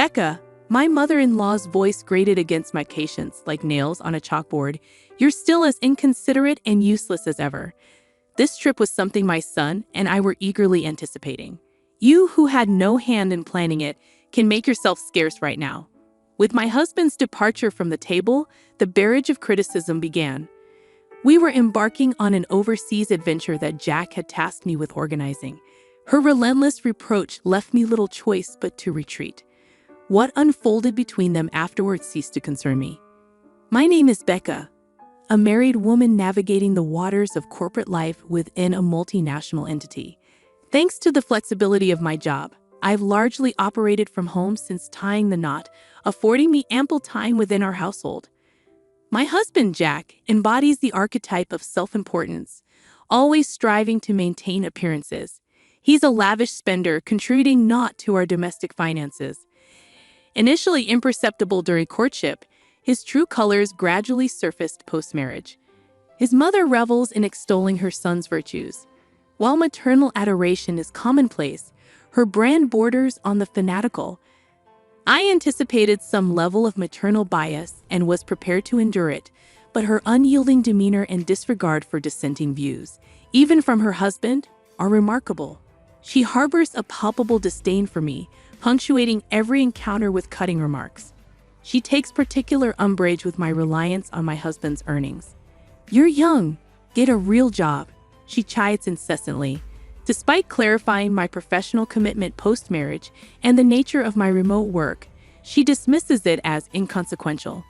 Becca, my mother-in-law's voice grated against my patience like nails on a chalkboard. You're still as inconsiderate and useless as ever. This trip was something my son and I were eagerly anticipating. You, who had no hand in planning it, can make yourself scarce right now. With my husband's departure from the table, the barrage of criticism began. We were embarking on an overseas adventure that Jack had tasked me with organizing. Her relentless reproach left me little choice but to retreat. What unfolded between them afterwards ceased to concern me. My name is Becca, a married woman navigating the waters of corporate life within a multinational entity. Thanks to the flexibility of my job, I've largely operated from home since tying the knot, affording me ample time within our household. My husband, Jack, embodies the archetype of self-importance, always striving to maintain appearances. He's a lavish spender, contributing naught to our domestic finances. Initially imperceptible during courtship, his true colors gradually surfaced post-marriage. His mother revels in extolling her son's virtues. While maternal adoration is commonplace, her brand borders on the fanatical. I anticipated some level of maternal bias and was prepared to endure it, but her unyielding demeanor and disregard for dissenting views, even from her husband, are remarkable. She harbors a palpable disdain for me, punctuating every encounter with cutting remarks. She takes particular umbrage with my reliance on my husband's earnings. "You're young. Get a real job," she chides incessantly. Despite clarifying my professional commitment post-marriage and the nature of my remote work, she dismisses it as inconsequential.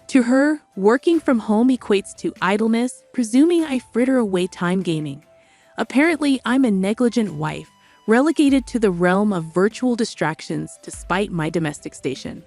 To her, working from home equates to idleness, presuming I fritter away time gaming. Apparently, I'm a negligent wife, relegated to the realm of virtual distractions despite my domestic station.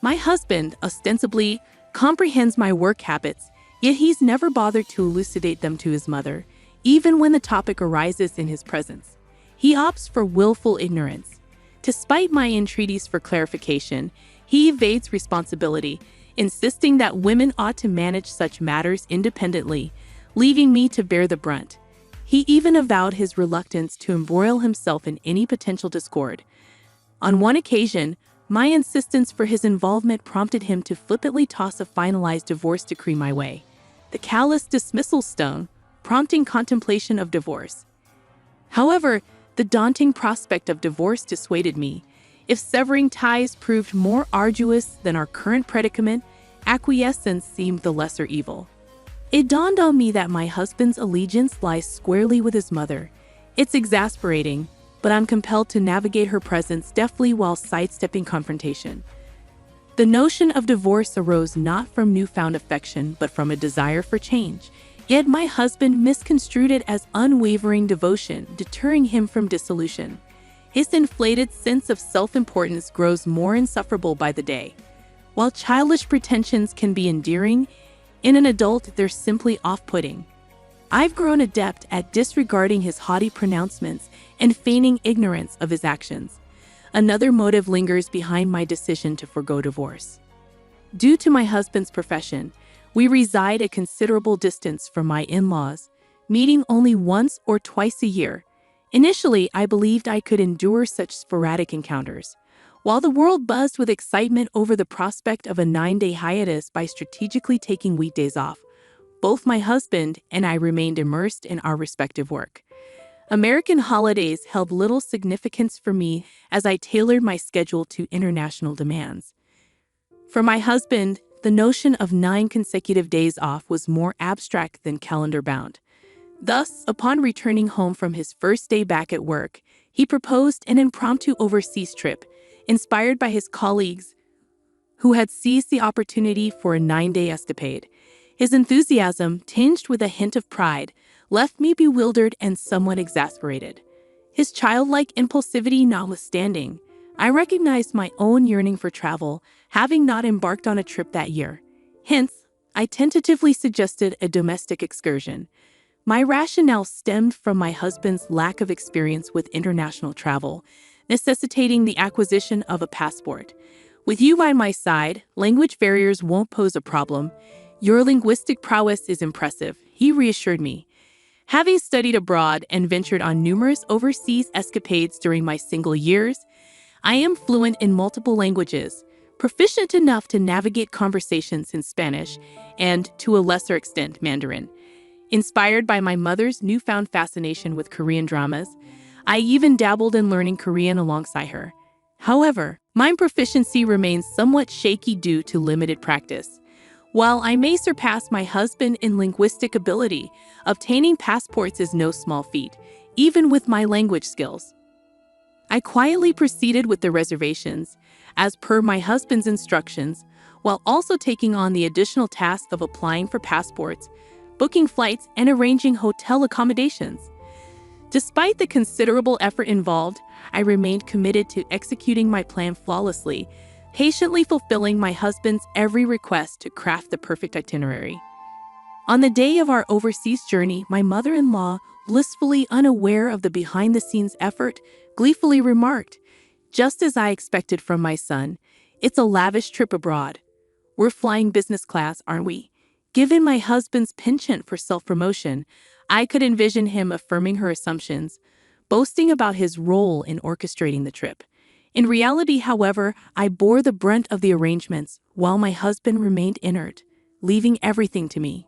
My husband, ostensibly, comprehends my work habits, yet he's never bothered to elucidate them to his mother, even when the topic arises in his presence. He opts for willful ignorance. Despite my entreaties for clarification, he evades responsibility, insisting that women ought to manage such matters independently, leaving me to bear the brunt. He even avowed his reluctance to embroil himself in any potential discord. On one occasion, my insistence for his involvement prompted him to flippantly toss a finalized divorce decree my way. The callous dismissal stung, prompting contemplation of divorce. However, the daunting prospect of divorce dissuaded me. If severing ties proved more arduous than our current predicament, acquiescence seemed the lesser evil. It dawned on me that my husband's allegiance lies squarely with his mother. It's exasperating, but I'm compelled to navigate her presence deftly while sidestepping confrontation. The notion of divorce arose not from newfound affection, but from a desire for change. Yet my husband misconstrued it as unwavering devotion, deterring him from dissolution. His inflated sense of self-importance grows more insufferable by the day. While childish pretensions can be endearing, in an adult they're simply off-putting. I've grown adept at disregarding his haughty pronouncements and feigning ignorance of his actions. Another motive lingers behind my decision to forgo divorce. Due to my husband's profession, we reside a considerable distance from my in-laws, meeting only once or twice a year. Initially, I believed I could endure such sporadic encounters. While the world buzzed with excitement over the prospect of a 9-day hiatus by strategically taking weekdays off, both my husband and I remained immersed in our respective work. American holidays held little significance for me as I tailored my schedule to international demands. For my husband, the notion of 9 consecutive days off was more abstract than calendar-bound. Thus, upon returning home from his first day back at work, he proposed an impromptu overseas trip, inspired by his colleagues who had seized the opportunity for a 9-day escapade. His enthusiasm, tinged with a hint of pride, left me bewildered and somewhat exasperated. His childlike impulsivity notwithstanding, I recognized my own yearning for travel, having not embarked on a trip that year. Hence, I tentatively suggested a domestic excursion. My rationale stemmed from my husband's lack of experience with international travel, necessitating the acquisition of a passport. With you by my side, language barriers won't pose a problem. Your linguistic prowess is impressive, he reassured me. Having studied abroad and ventured on numerous overseas escapades during my single years, I am fluent in multiple languages, proficient enough to navigate conversations in Spanish and, to a lesser extent, Mandarin. Inspired by my mother's newfound fascination with Korean dramas, I even dabbled in learning Korean alongside her. However, my proficiency remains somewhat shaky due to limited practice. While I may surpass my husband in linguistic ability, obtaining passports is no small feat, even with my language skills. I quietly proceeded with the reservations, as per my husband's instructions, while also taking on the additional task of applying for passports, booking flights, and arranging hotel accommodations. Despite the considerable effort involved, I remained committed to executing my plan flawlessly, patiently fulfilling my husband's every request to craft the perfect itinerary. On the day of our overseas journey, my mother-in-law, blissfully unaware of the behind-the-scenes effort, gleefully remarked, just as I expected from my son, "It's a lavish trip abroad. We're flying business class, aren't we?" Given my husband's penchant for self-promotion, I could envision him affirming her assumptions, boasting about his role in orchestrating the trip. In reality, however, I bore the brunt of the arrangements, while my husband remained inert, leaving everything to me.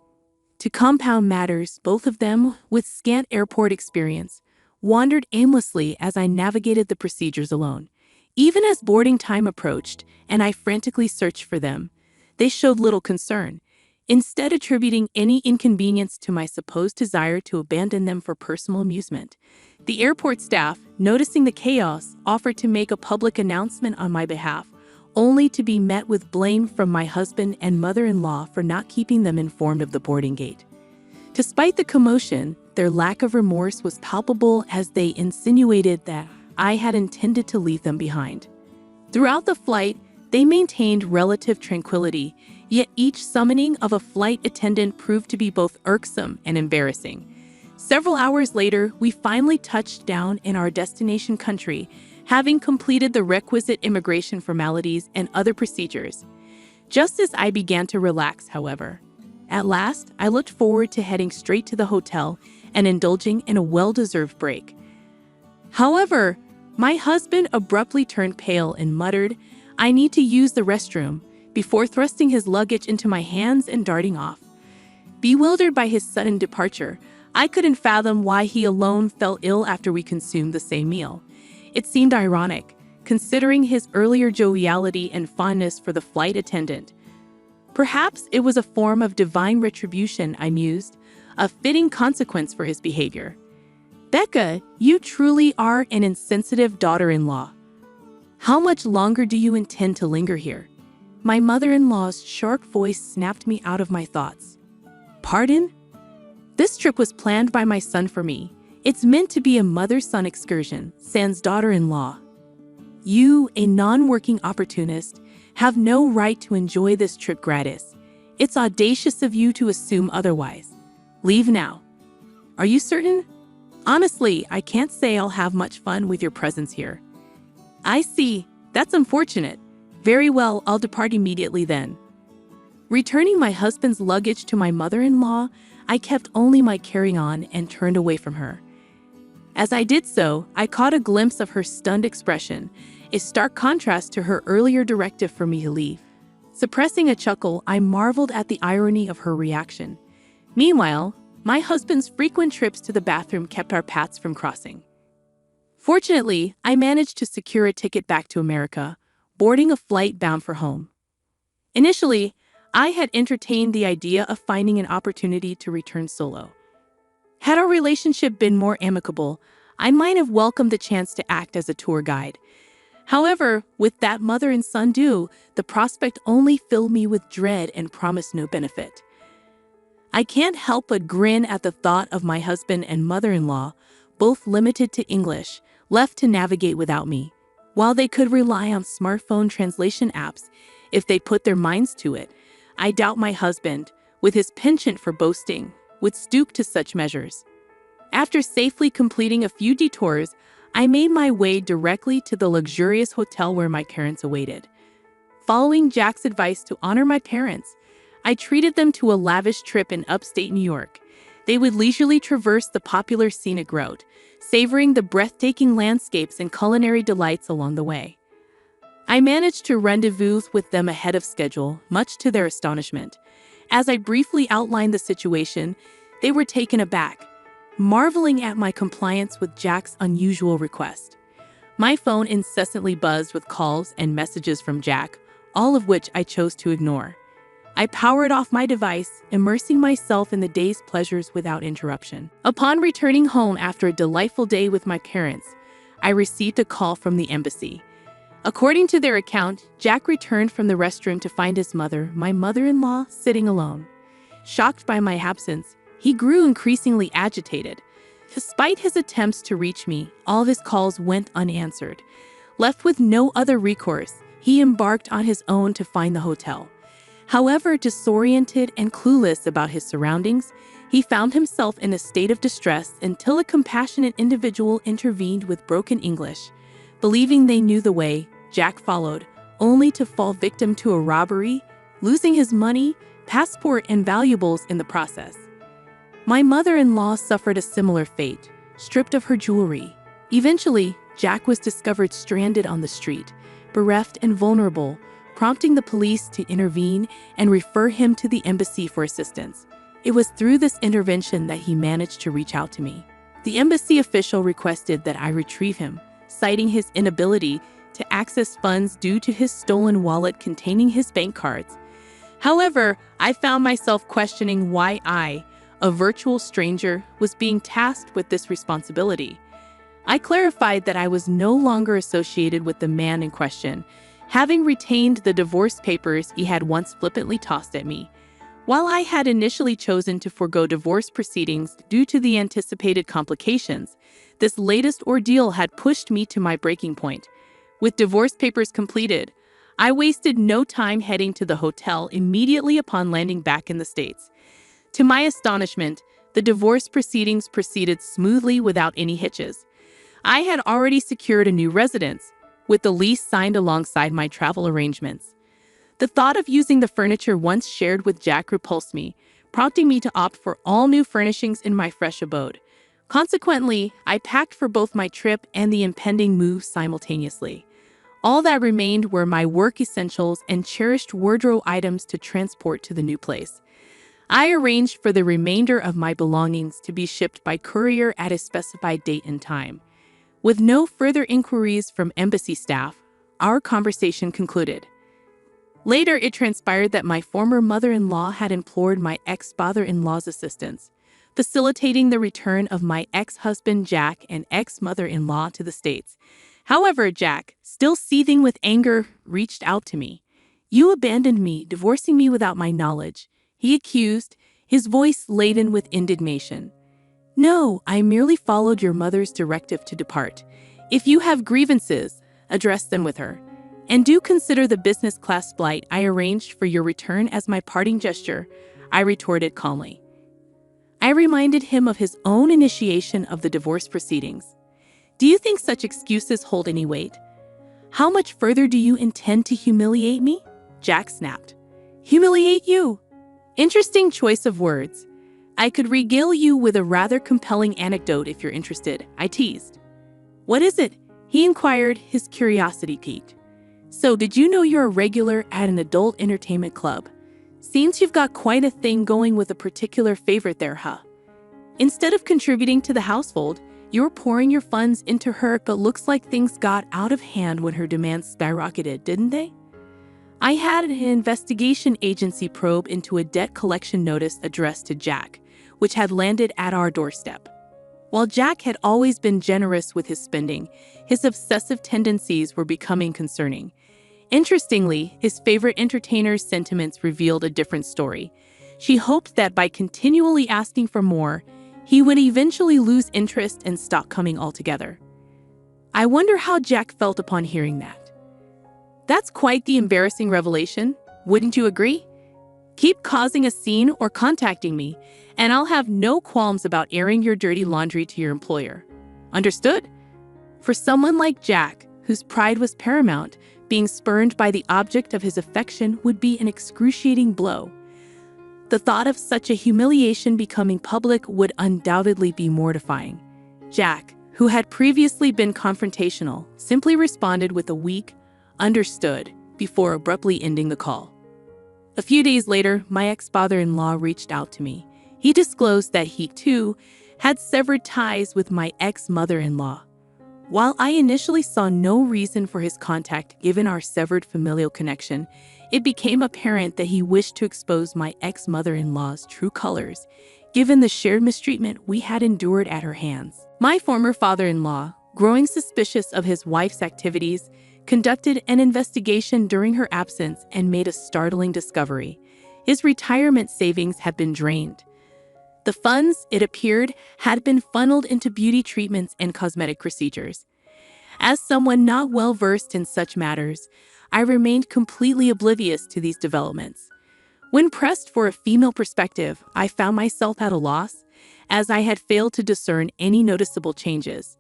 To compound matters, both of them, with scant airport experience, wandered aimlessly as I navigated the procedures alone. Even as boarding time approached, and I frantically searched for them, they showed little concern, instead attributing any inconvenience to my supposed desire to abandon them for personal amusement. The airport staff, noticing the chaos, offered to make a public announcement on my behalf, only to be met with blame from my husband and mother-in-law for not keeping them informed of the boarding gate. Despite the commotion, their lack of remorse was palpable as they insinuated that I had intended to leave them behind. Throughout the flight, they maintained relative tranquility, yet each summoning of a flight attendant proved to be both irksome and embarrassing. Several hours later, we finally touched down in our destination country, having completed the requisite immigration formalities and other procedures. Just as I began to relax, however, at last, I looked forward to heading straight to the hotel and indulging in a well-deserved break. However, my husband abruptly turned pale and muttered, "I need to use the restroom," before thrusting his luggage into my hands and darting off. Bewildered by his sudden departure, I couldn't fathom why he alone fell ill after we consumed the same meal. It seemed ironic, considering his earlier joviality and fondness for the flight attendant. Perhaps it was a form of divine retribution, I mused, a fitting consequence for his behavior. "Becca, you truly are an insensitive daughter-in-law. How much longer do you intend to linger here?" My mother-in-law's sharp voice snapped me out of my thoughts. "Pardon? This trip was planned by my son for me. It's meant to be a mother-son excursion, sans daughter-in-law. You, a non-working opportunist, have no right to enjoy this trip gratis. It's audacious of you to assume otherwise. Leave now." "Are you certain?" "Honestly, I can't say I'll have much fun with your presence here." "I see. That's unfortunate. Very well, I'll depart immediately then." Returning my husband's luggage to my mother-in-law, I kept only my carry-on and turned away from her. As I did so, I caught a glimpse of her stunned expression, a stark contrast to her earlier directive for me to leave. Suppressing a chuckle, I marveled at the irony of her reaction. Meanwhile, my husband's frequent trips to the bathroom kept our paths from crossing. Fortunately, I managed to secure a ticket back to America, boarding a flight bound for home. Initially, I had entertained the idea of finding an opportunity to return solo. Had our relationship been more amicable, I might have welcomed the chance to act as a tour guide. However, with that mother and son due, the prospect only filled me with dread and promised no benefit. I can't help but grin at the thought of my husband and mother-in-law, both limited to English, left to navigate without me. While they could rely on smartphone translation apps if they put their minds to it, I doubt my husband, with his penchant for boasting, would stoop to such measures. After safely completing a few detours, I made my way directly to the luxurious hotel where my parents awaited. Following Jack's advice to honor my parents, I treated them to a lavish trip in upstate New York. They would leisurely traverse the popular scenic route, savoring the breathtaking landscapes and culinary delights along the way. I managed to rendezvous with them ahead of schedule, much to their astonishment. As I briefly outlined the situation, they were taken aback, marveling at my compliance with Jack's unusual request. My phone incessantly buzzed with calls and messages from Jack, all of which I chose to ignore. I powered off my device, immersing myself in the day's pleasures without interruption. Upon returning home after a delightful day with my parents, I received a call from the embassy. According to their account, Jack returned from the restroom to find his mother, my mother-in-law, sitting alone. Shocked by my absence, he grew increasingly agitated. Despite his attempts to reach me, all of his calls went unanswered. Left with no other recourse, he embarked on his own to find the hotel. However, disoriented and clueless about his surroundings, he found himself in a state of distress until a compassionate individual intervened with broken English. Believing they knew the way, Jack followed, only to fall victim to a robbery, losing his money, passport, and valuables in the process. My mother-in-law suffered a similar fate, stripped of her jewelry. Eventually, Jack was discovered stranded on the street, bereft and vulnerable, prompting the police to intervene and refer him to the embassy for assistance. It was through this intervention that he managed to reach out to me. The embassy official requested that I retrieve him, citing his inability to access funds due to his stolen wallet containing his bank cards. However, I found myself questioning why I, a virtual stranger, was being tasked with this responsibility. I clarified that I was no longer associated with the man in question, having retained the divorce papers he had once flippantly tossed at me. While I had initially chosen to forego divorce proceedings due to the anticipated complications, this latest ordeal had pushed me to my breaking point. With divorce papers completed, I wasted no time heading to the hotel immediately upon landing back in the States. To my astonishment, the divorce proceedings proceeded smoothly without any hitches. I had already secured a new residence, with the lease signed alongside my travel arrangements. The thought of using the furniture once shared with Jack repulsed me, prompting me to opt for all new furnishings in my fresh abode. Consequently, I packed for both my trip and the impending move simultaneously. All that remained were my work essentials and cherished wardrobe items to transport to the new place. I arranged for the remainder of my belongings to be shipped by courier at a specified date and time. With no further inquiries from embassy staff, our conversation concluded. Later, it transpired that my former mother-in-law had implored my ex-father-in-law's assistance, facilitating the return of my ex-husband Jack and ex-mother-in-law to the States. However, Jack, still seething with anger, reached out to me. "You abandoned me, divorcing me without my knowledge," he accused, his voice laden with indignation. "No, I merely followed your mother's directive to depart. If you have grievances, address them with her. And do consider the business class flight I arranged for your return as my parting gesture," I retorted calmly. I reminded him of his own initiation of the divorce proceedings. "Do you think such excuses hold any weight? How much further do you intend to humiliate me?" Jack snapped. "Humiliate you?" Interesting choice of words. "I could regale you with a rather compelling anecdote if you're interested," I teased. "What is it?" he inquired, his curiosity piqued. "So, did you know you're a regular at an adult entertainment club? Seems you've got quite a thing going with a particular favorite there, huh? Instead of contributing to the household, you're pouring your funds into her, but looks like things got out of hand when her demands skyrocketed, didn't they?" I had an investigation agency probe into a debt collection notice addressed to Jack, which had landed at our doorstep. While Jack had always been generous with his spending, his obsessive tendencies were becoming concerning. Interestingly, his favorite entertainer's sentiments revealed a different story. She hoped that by continually asking for more, he would eventually lose interest and stop coming altogether. I wonder how Jack felt upon hearing that. That's quite the embarrassing revelation, wouldn't you agree? Keep causing a scene or contacting me, and I'll have no qualms about airing your dirty laundry to your employer. Understood? For someone like Jack, whose pride was paramount, being spurned by the object of his affection would be an excruciating blow. The thought of such a humiliation becoming public would undoubtedly be mortifying. Jack, who had previously been confrontational, simply responded with a weak, Understood, before abruptly ending the call. A few days later, my ex-father-in-law reached out to me. He disclosed that he, too, had severed ties with my ex-mother-in-law. While I initially saw no reason for his contact given our severed familial connection, it became apparent that he wished to expose my ex-mother-in-law's true colors, given the shared mistreatment we had endured at her hands. My former father-in-law, growing suspicious of his wife's activities, conducted an investigation during her absence and made a startling discovery. His retirement savings had been drained. The funds, it appeared, had been funneled into beauty treatments and cosmetic procedures. As someone not well versed in such matters, I remained completely oblivious to these developments. When pressed for a female perspective, I found myself at a loss, as I had failed to discern any noticeable changes.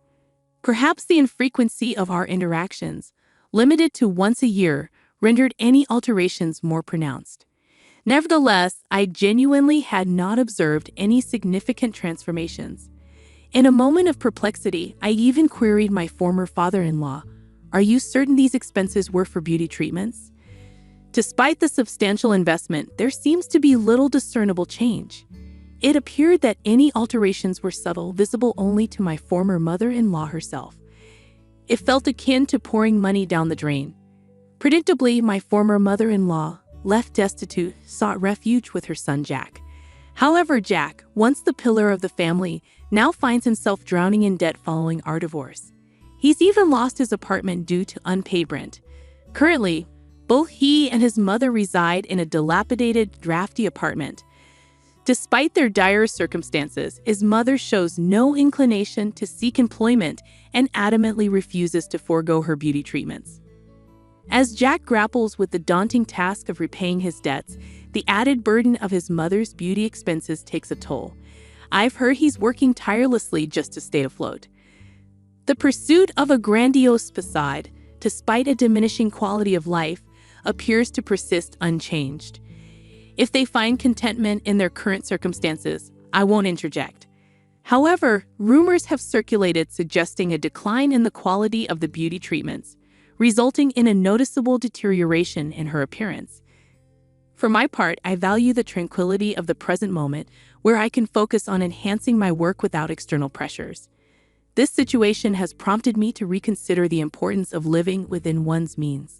Perhaps the infrequency of our interactions, limited to once a year, rendered any alterations more pronounced. Nevertheless, I genuinely had not observed any significant transformations. In a moment of perplexity, I even queried my former father-in-law, "Are you certain these expenses were for beauty treatments?" Despite the substantial investment, there seems to be little discernible change. It appeared that any alterations were subtle, visible only to my former mother-in-law herself. It felt akin to pouring money down the drain. Predictably, my former mother-in-law, left destitute, sought refuge with her son Jack. However, Jack, once the pillar of the family, now finds himself drowning in debt following our divorce. He's even lost his apartment due to unpaid rent. Currently, both he and his mother reside in a dilapidated, drafty apartment. Despite their dire circumstances, his mother shows no inclination to seek employment and adamantly refuses to forego her beauty treatments. As Jack grapples with the daunting task of repaying his debts, the added burden of his mother's beauty expenses takes a toll. I've heard he's working tirelessly just to stay afloat. The pursuit of a grandiose facade, despite a diminishing quality of life, appears to persist unchanged. If they find contentment in their current circumstances, I won't interject. However, rumors have circulated suggesting a decline in the quality of the beauty treatments, resulting in a noticeable deterioration in her appearance. For my part, I value the tranquility of the present moment, where I can focus on enhancing my work without external pressures. This situation has prompted me to reconsider the importance of living within one's means.